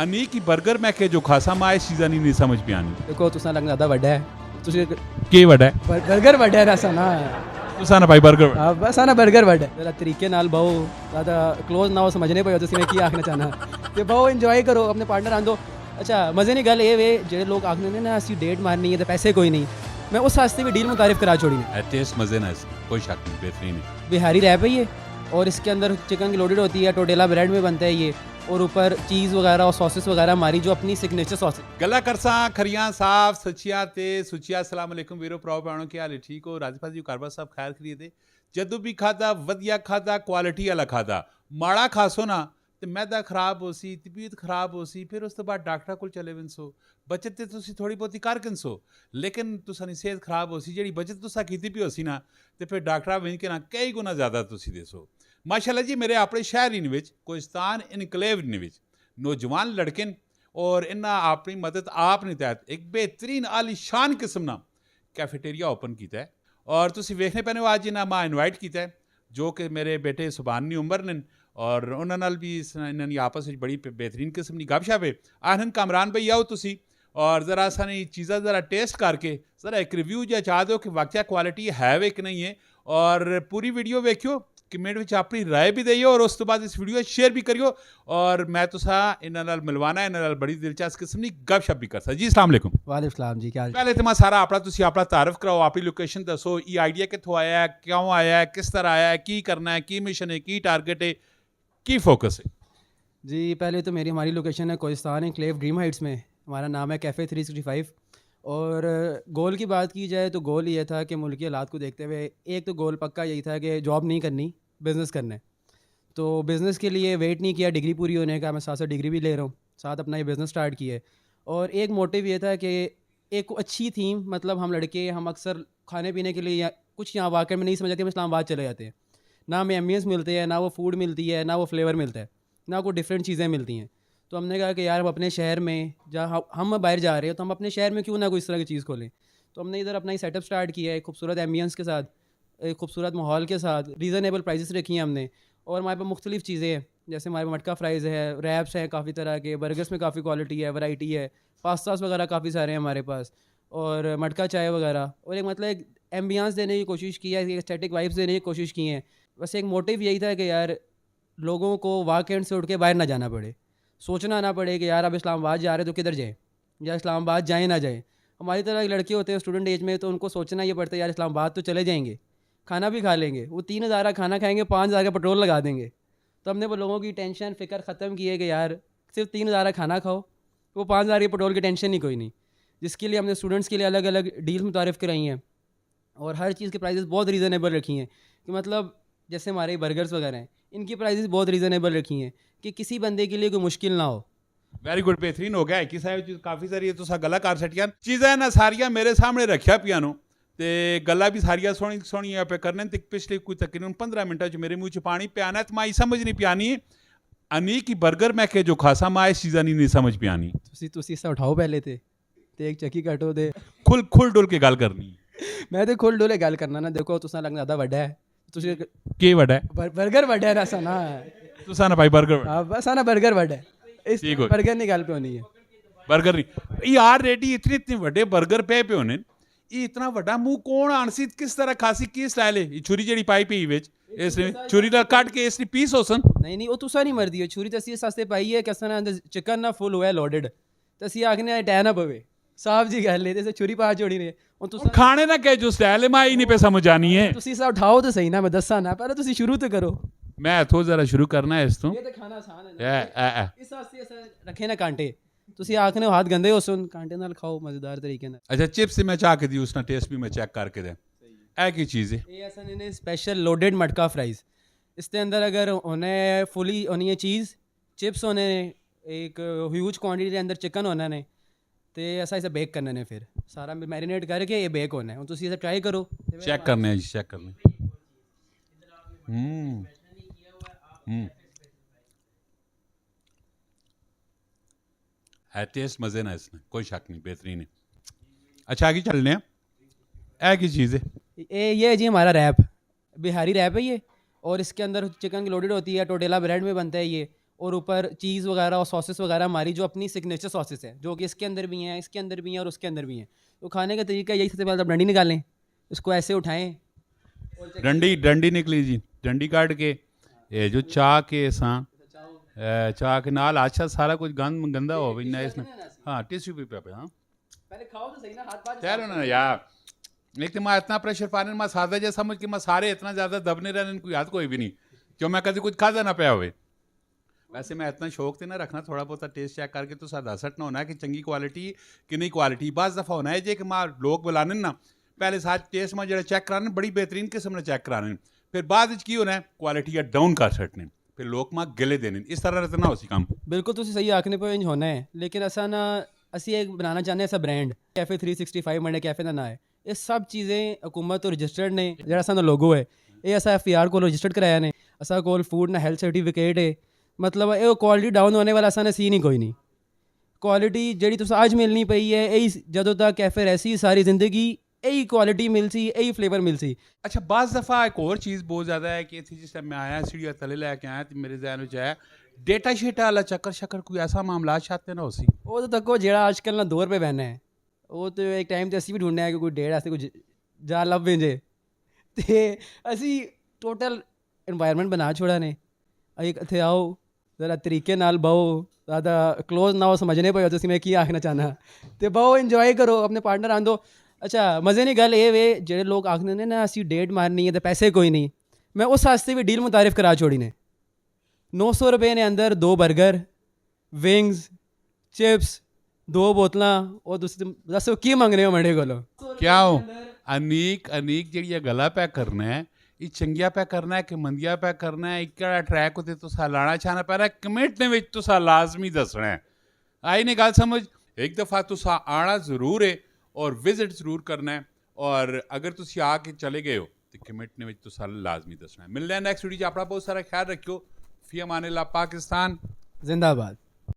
ਅਨੀ ਕੀ 버ਗਰ ਮੈਂ ਕਿ ਜੋ ਖਾਸਾ ਮੈਂ ਇਸ ਚੀਜ਼ਾਂ ਨਹੀਂ ਸਮਝ ਪਿਆਣੀ देखो तुसा लगना ज़्यादा वड्डा है तुसी ਕੀ ਵੱਡਾ ਹੈ बर्गर वड्डा है रसा ना ਤੁਸਾਂ ਨਾ ਭਾਈ 버ਗਰ हाँ बस आना बर्गर वड्डा है जरा तरीके नाल बहु ज़्यादा क्लोज ना हो समझने पे तुसी मैं की आखना चाहना ते बहु इंजॉय करो अपने पार्टनर आंदो अच्छा मज़े नहीं गल ये वे जेडे लोग आखने ने ना असी डेट मारनी है ते पैसे कोई नहीं मैं उस वास्ते भी डील मुतारिफ करा छोड़ी है टेस्ट मजे ना इसमें कोई शक नहीं बेहतरीन है बिहारी रैप है ये और इसके अंदर चिकन की लोडेड होती है टोटेला ब्रेड में बनता है ये और ऊपर चीज़ वगैरह और सॉसेस वगैरह हमारी जो अपनी सिग्नेचर सॉस ਗੱਲਾਂ ਕਰਸਾਂ ਖਰੀਆਂ ਸਾਫ ਸੱਚੀਆਂ ਤੇ ਸੁੱਚੀਆਂ ਅਸਲਾਮ ਅਲੈਕੁਮ ਵੀਰੋ ਭਰਾਓ ਭੈਣੋ ਕੀ ਹਾਲ ਹੈ ਠੀਕ ਹੋ ਰਾਜਪਾਲ ਜੀ ਕਾਰਬਾ ਸਾਹਿਬ ਖੈਰ ਕਰੀਏ ਤੇ ਜਦੋਂ ਵੀ ਖਾਦਾ ਵਧੀਆ ਖਾਦਾ ਕੁਆਲਿਟੀ ਵਾਲਾ ਖਾਦਾ ਮਾੜਾ ਖਾਸੋ ਨਾ ਤੇ ਮੈਦਾ ਖਰਾਬ ਹੋ ਸੀ ਤਬੀਅਤ ਖਰਾਬ ਹੋ ਸੀ ਫਿਰ ਉਸ ਤੋਂ ਬਾਅਦ ਡਾਕਟਰ ਕੋਲ ਚਲੇ ਵਿੰਸੋ ਬਚਤ ਤੇ ਤੁਸੀਂ ਥੋੜੀ ਬਹੁਤੀ ਕਰ ਕਿੰਸੋ ਲੇਕਿਨ ਤੁਸਾਂ ਸਿਹਤ ਖਰਾਬ ਹੋ ਸੀ ਜਿਹੜੀ ਬਚਤ ਤੁਸਾਂ ਕੀਤੀ ਵੀ ਹੋ ਸੀ ਨਾ ਤੇ ਫਿਰ ਡਾਕਟਰਾਂ ਵਿੰਨ ਕੇ ਨਾ ਕਈ ਗੁਣਾ ਜ਼ਿਆਦਾ ਤੁਸੀਂ ਦੇਸੋ ਮਾਸ਼ਾਅੱਲਾ ਜੀ ਮੇਰੇ ਆਪਣੇ ਸ਼ਹਿਰ ਇਨ ਵਿੱਚ ਕੋਹਿਸਤਾਨ ਇਨਕਲੇਵ ਇਨ ਵਿੱਚ ਨੌਜਵਾਨ ਲੜਕੇ ਔਰ ਇਹਨਾਂ ਆਪਣੀ ਮਦਦ ਆਪ ਨੇ ਤਹਿਤ ਇੱਕ ਬਿਹਤਰੀਨ ਆਲੀਸ਼ਾਨ ਕਿਸਮ ਨਾਲ ਕੈਫੇਟੇਰੀਆ ਓਪਨ ਕੀਤਾ ਹੈ ਔਰ ਤੁਸੀਂ ਵੇਖਣੇ ਪੈਣੇ ਹੋ ਅੱਜ ਇਹਨਾਂ ਮੈਂ ਇਨਵਾਈਟ ਕੀਤਾ ਹੈ ਜੋ ਕਿ ਮੇਰੇ ਬੇਟੇ ਸੁਬਾਨੀ ਉਮਰ ਨੇ ਔਰ ਉਹਨਾਂ ਨਾਲ ਵੀ ਇਹਨਾਂ ਦੀ ਆਪਸ ਵਿੱਚ ਬੜੀ ਬਿਹਤਰੀਨ ਕਿਸਮ ਦੀ ਗੱਪਸ਼ਪ ਹੈ ਆਨੰਦ ਕਾਮਰਾਨ ਭਾਈ ਆਓ ਤੁਸੀਂ ਔਰ ਜ਼ਰਾ ਸਾਨੀ ਚੀਜ਼ਾਂ ਜ਼ਰਾ ਟੇਸਟ ਕਰਕੇ ਜ਼ਰਾ ਇੱਕ ਰਿਵਿਊ ਜਿਹਾ ਚਾਹ ਦਿਓ ਕਿ ਵਾਕਿਆ ਕੁਆਲਿਟੀ ਹੈ ਵੇ ਕਿ ਨਹੀਂ ਹੈ ਔਰ ਪੂਰੀ ਵੀਡੀਓ ਵੇਖਿਓ ਕਮੈਂਟ ਵਿੱਚ ਆਪਣੀ ਰਾਏ ਵੀ ਦਈਓ ਔਰ ਉਸ ਤੋਂ ਬਾਅਦ ਇਸ ਵੀਡੀਓ ਸ਼ੇਅਰ ਵੀ ਕਰਿਓ ਔਰ ਮੈਂ ਤੁਸਾਂ ਇਹਨਾਂ ਨਾਲ ਮਿਲਵਾਣਾ ਇਹਨਾਂ ਨਾਲ ਬੜੀ ਦਿਲਚਸਪ ਕਿਸਮ ਦੀ ਗੱਪਸ਼ਪ ਵੀ ਕਰਦਾ ਜੀ ਅਸਲਾਮ ਅਲੈਕੁਮ वालेकुम सलाम जी क्या हाल ਪਹਿਲੇ ਤਾਂ ਮੈਂ ਸਾਰਾ ਆਪਣਾ ਤੁਸੀਂ ਆਪਣਾ ਤਾਰਫ ਕਰਾਓ ਆਪਣੀ ਲੋਕੇਸ਼ਨ ਦੱਸੋ ਇਹ ਆਈਡੀਆ ਕਿੱਥੋਂ ਆਇਆ ਹੈ ਕਿਉਂ ਆਇਆ ਹੈ ਕਿਸ ਤਰ੍ਹਾਂ ਆਇਆ ਹੈ ਕੀ ਕਰਨਾ ਹੈ ਕੀ ਮਿਸ਼ਨ ਹੈ ਕੀ ਟਾਰਗੇਟ ਹੈ ਕੀ फोकस है जी पहले तो मेरी हमारी लोकेशन है कोहिस्तान एनक्लेव ड्रीम हाइट्स में हमारा नाम है कैफ़े 365 और गोल की बात की जाए तो गोल ये था कि मुल्क की हालात को देखते हुए एक तो गोल पक्का यही था कि जॉब नहीं करनी बिज़नेस करना है तो बिज़नेस के लिए वेट नहीं किया डिग्री पूरी होने का मैं साथ साथ डिग्री भी ले रहा हूँ साथ अपना ये बिज़नेस स्टार्ट किया है और एक मोटिव ये था कि एक अच्छी थीम मतलब हम लड़के हम अक्सर खाने पीने के लिए कुछ यहाँ वाकई में नहीं समझ आते हम इस्लामाबाद चले जाते हैं ना हमें एम्बियंस मिलते हैं ना वो फूड मिलती है ना वो फ्लेवर मिलता है ना कोई डिफरेंट चीज़ें मिलती हैं तो हमने कहा कि यार हम अपने शहर में जहाँ हम बाहर जा रहे हो तो हम अपने शहर में क्यों ना कोई इस तरह की चीज़ खोलें तो हमने इधर अपना ही सेटअप स्टार्ट किया है एक खूबसूरत एम्बियंस के साथ एक खूबसूरत माहौल के साथ रीज़नेबल प्राइसेस रखी हैं हमने और हमारे पास मुख्तलिफ़ चीज़ें हैं जैसे हमारे पास मटका फ्राइज़ है रैप्स हैं काफ़ी तरह के बर्गर्स में काफ़ी क्वालिटी है वैरायटी है पास्तास वगैरह काफ़ी सारे हैं हमारे पास और मटका चाय वगैरह और एक मतलब एक एम्बियंस देने की कोशिश की है एस्थेटिक वाइब्स देने की कोशिश की हैं बस एक मोटिव यही था कि यार लोगों को वाकई से उठ के बाहर ना जाना पड़े सोचना ना पड़े कि यार अब इस्लामाबाद जा रहे तो किधर जाएँ या इस्लामाबाद जाएँ ना जाएँ हमारी तरह के लड़के होते हैं स्टूडेंट एज में तो उनको सोचना ये पड़ता है यार इस्लामाबाद तो चले जाएंगे खाना भी खा लेंगे वो 3,000 का खाना खाएंगे 5,000 का पेट्रोल लगा देंगे तो हमने वो लोगों की टेंशन फ़िक्र ख़त्म की है कि यार सिर्फ 3,000 का खाना खाओ वो 5,000 के पेट्रोल की टेंशन ही कोई नहीं जिसके लिए हमने स्टूडेंट्स के लिए अलग अलग डील मुतारिफ़ कराई हैं और हर चीज़ के प्राइसेस बहुत रीज़नेबल रखी हैं कि मतलब जैसे हमारे बर्गर्स वगैरह हैं इनकी प्राइसेस बहुत रीज़नेबल रखी हैं कि किसी बंदे के लिए कोई मुश्किल ना हो ਵੈਰੀ ਗੁੱਡ ਬਿਹਤਰੀਨ ਹੋ ਗਿਆ ਹੈ ਕਿ ਸਾਹਿਬ ਜੀ ਕਾਫੀ ਸਾਰੀ ਤੁਸੀਂ ਗੱਲਾਂ ਕਰ ਛੱਡੀਆਂ ਚੀਜ਼ਾਂ ਨਾ ਸਾਰੀਆਂ ਮੇਰੇ ਸਾਹਮਣੇ ਰੱਖਿਆ ਪਿਆ ਨੂੰ ਤੇ ਗੱਲਾਂ ਵੀ ਸਾਰੀਆਂ ਸੋਹਣੀਆਂ ਪੇ ਕਰਨੇ ਤੇ ਪਿਛਲੇ ਕੋਈ ਤਕਰੀਬਨ 15 ਮਿੰਟਾਂ 'ਚ ਮੇਰੇ ਮੂੰਹ 'ਚ ਪਾਣੀ ਪਿਆਣਾ ਤੇ ਮੈਂ ਇਹ ਸਮਝ ਨਹੀਂ ਪਿਆਣੀ ਅਨੀ ਕੀ 버ਗਰ ਮੈਂ ਕਿ ਜੋ ਖਾਸਾ ਮੈਂ ਇਸ ਚੀਜ਼ਾਂ ਨਹੀਂ ਸਮਝ ਪਿਆਣੀ ਤੁਸੀਂ ਇਸਾ ਉਠਾਓ ਪਹਿਲੇ ਤੇ ਇੱਕ ਚੱਕੀ ਕੱਟੋ ਤੇ ਖੁੱਲ ਡੁੱਲ ਕੇ ਗੱਲ ਕਰਨੀ ਮੈਂ ਤੇ ਖੁੱਲ ਡੁੱਲੇ ਗੱਲ ਕਰਨਾ ਨਾ ਦੇਖੋ ਤੁਸੀਂ ਲੱਗਣਾ ਜ਼ਿਆਦਾ ਵੱਡਾ ਹੈ ਤੁਸੀਂ ਕੀ ਵੱਡਾ ਹੈ ਬਰਗਰ ਵੱਡਾ ਹੈ ਰਸਾ ਨਾ ਤੁਸੀਂ ਨਾ ਭਾਈ 버ਗਰ ਹਾਂ ਬਸ ਆਨਾ ਬਰਗਰ ਵੱਡਾ ਹੈ ਇਸ ਬਰਗਰ ਨਹੀਂ ਗੱਲ ਪਿਉਣੀ ਹੈ 버ਗਰ ਨਹੀਂ ਯਾਰ ਰੇਡੀ ਇਤਨੇ ਵੱਡੇ 버ਗਰ ਪਏ ਹੋਣੇ ਇਹ ਇਤਨਾ ਵੱਡਾ ਮੂੰਹ ਕੌਣ ਆਣਸੀ ਕਿਸ ਤਰ੍ਹਾਂ ਖਾਸੀ ਕੀ ਸਟਾਈਲ ਹੈ ਇਹ ਛੁਰੀ ਜਿਹੜੀ ਪਾਈ ਪਈ ਵਿੱਚ ਇਸ ਨੇ ਛੁਰੀ ਨਾਲ ਕੱਟ ਕੇ ਇਸ ਨੇ ਪੀਸ ਹੋਸਨ ਨਹੀਂ ਉਹ ਤੁਸਾਂ ਨਹੀਂ ਮਰਦੀ ਛੁਰੀ ਤਾਂ ਅਸੀਂ ਸਸਤੇ ਪਾਈ ਹੈ ਕਿਸ ਤਰ੍ਹਾਂ ਚਿਕਨ ਨਾ ਫੁੱਲ ਹੋਇਆ ਲੋਡਡ ਤੇ ਅਸੀਂ ਆਖਨੇ ਟੈ ਨਾ ਪਵੇ ਸਾਫ ਜੀ ਗੱਲ ਹੈ ਤੇ ਛੁਰੀ ਪਾ ਛੋੜੀ ਨੇ ਹੁਣ ਤੁਸੀਂ ਖਾਣੇ ਨਾ ਕਹਿ ਜੋ ਸਟਾਈਲ ਹੈ ਮੈਂ ਹੀ ਨਹੀਂ ਪੇ ਸਮਝ ਆਣੀ ਹੈ ਤੁਸੀਂ ਸਾ ਉਠਾਓ ਤਾਂ ਸਹੀ ਨਾ ਮੈਂ ਦੱਸਾਂ ਨਾ ਪਹਿਲਾਂ ਤੁਸੀਂ ਸ਼ੁਰੂ ਤੋਂ ਕਰੋ ਮੈਂ ਇੱਥੋਂ ਜ਼ਰਾ ਸ਼ੁਰੂ ਕਰਨਾ ਹੈ ਇਸ ਤੋਂ ਇਹ ਤਾਂ ਖਾਣਾ ਆਸਾਨ ਹੈ ਇਸ ਵਾਸਤੇ ਅਸਾਂ ਰੱਖੇ ਨਾ ਕਾਂਟੇ ਤੁਸੀਂ ਆਖਨੇ ਹੱਥ ਗੰਦੇ ਹੋ ਸੁਣ ਕਾਂਟੇ ਨਾਲ ਖਾਓ ਮਜ਼ੇਦਾਰ ਤਰੀਕੇ ਨਾਲ ਅੱਛਾ ਚਿਪਸ ਮੈਂ ਚਾਹ ਕੇ ਦੀ ਉਸ ਨਾਲ ਟੇਸਟ ਵੀ ਮੈਂ ਚੈੱਕ ਕਰਕੇ ਦੇ ਇਹ ਕੀ ਚੀਜ਼ है ये असन इन्हें स्पेशल लोडेड मटका फ्राइज़ इसके अंदर अगर उन्हें फुली होनी है चीज़ चिप्स होने एक ह्यूज क्वांटिटी के अंदर चिकन होना ने तो ऐसा इसे बेक करना ने फिर सारा मैरिनेट करके ये बेक होना है तुम इसे ट्राई करो चेक करने जी चेक करने है टेस्ट मज़े ना इसमें कोई शक नहीं बेहतरीन है अच्छा आगे चलने हैं की चीज़ है ये जी हमारा रैप बिहारी रैप है ये और इसके अंदर चिकन की लोडेड होती है टोटेला ब्रेड में बनता है ये और ऊपर चीज़ वगैरह और सॉसेस वगैरह हमारी जो अपनी सिग्नेचर सॉसेस हैं, जो कि इसके अंदर भी हैं, इसके अंदर भी हैं और उसके अंदर भी हैं। तो खाने का तरीका यही, सबसे पहले आप डंडी निकालें, इसको ऐसे उठाएं। डंडी डंडी निकली जी, डंडी काट के ये जो चाह के सां चाह के नाल अच्छा सारा कुछ गंदा हो भी ना इसमें। हाँ टिश्यू पेपर पे। हाँ पहले खाओ तो सही ना, हाथ पाँव ठहरो ना यार, एक तो मैं इतना प्रेशर पाने मैं सादा जैसा समझ के मैं सारे इतना ज़्यादा दबने रहने कोई याद कोई भी नहीं, क्यों मैं कभी कुछ खाता ना पाया हुए। वैसे मैं इतना शौक तो ना रखना, थोड़ा बहुत टेस्ट चेक करके तो सादा सट ना होना है कि चंगी क्वालिटी कि नहीं क्वालिटी। बाज़ दफ़ा होना है जे कि मां लोग बुलाने ना पहले साथ टेस्ट में जो चेक कराने बड़ी बेहतरीन किस्म ने चेक कराने, फिर बाद की होना है क्वालिटी या डाउन कर सटने, फिर लोग मां गिले देने, इस तरह रहता ना उसी काम। बिल्कुल तुसी सही आखने पे इंज होना है, लेकिन असा ना ਅਸੀਂ एक बनाना चाहते हैं ब्रांड कैफे 365 मंडे कैफे का ना है। ये सब चीज़ें हुकूमत तो रजिस्टर्ड ने, जो साडा लोगो है ये असा FER को रजिस्टर्ड कराया ने, असा कोल फूड ना हेल्थ सर्टिफिकेट है, मतलब ये क्वालिटी डाउन होने वाला असा ने सीन ही कोई नहीं। क्वालिटी जी तुस अज मिलनी पई है यही जदों तक कैफे रहसी सारी जिंदगी यही क्वालिटी मिलसी, यही फ्लेवर मिलसी। अच्छा बाज़ दफ़ा एक और चीज़ बहुत ज़्यादा है कि जिस टाइम मैं आया सीढ़िया तले लैके आया तो मेरे जहन में आया डेटा शेटा वाला चक्कर शक्कर कोई ऐसा मामला चाहते ना उसी वो तो तको जेड़ा आजकल ना दौर पे बहना है, वो तो एक टाइम तो असी भी ढूंढने है कि कोई डेढ़ ऐसे कुछ जा लभ वेंजे ते असी टोटल इन्वायरमेंट बना छोड़ा ने। एक इत्थे आओ जरा तरीके नाल बहो, ज़्यादा क्लोज ना हो समझने पे तुसीं मैं की आखना चाहना, ते बहो इंजॉय करो अपने पार्टनर आंदो। अच्छा मज़े नी गल ये वे जेड़े लोग आखने ने ना असी डेट मारनी है तो पैसे कोई नहीं, मैं उस वास्ते भी डील मुतारिफ करा छोड़ी ने। 900 रुपये ने अंदर 2 बर्गर, विंग्स, चिप्स, 2 बोतलां और तुसीं दसो की मंगने हो मंडे कोलो क्या हो अनीक अनीक जी गला पैक करना है, ये चंगिया पैक करना है कि मंदिया पैक करना है, एक ट्रैक उत्ते तुसा लाना चाहना पै रहा कमेंट ने तुसा लाजमी दसना है। आई नहीं गल समझ, एक दफ़ा तुसा आना ज़रूर है और विजिट ज़रूर करना है, और अगर तुसी आके चले गए हो तो कमेंट ने तुसा लाजमी दसना है। मिलना है नेक्स्ट वीडियो, अपना बहुत सारा ख्याल रखियो। फी अमान अल्लाह, पाकिस्तान जिंदाबाद।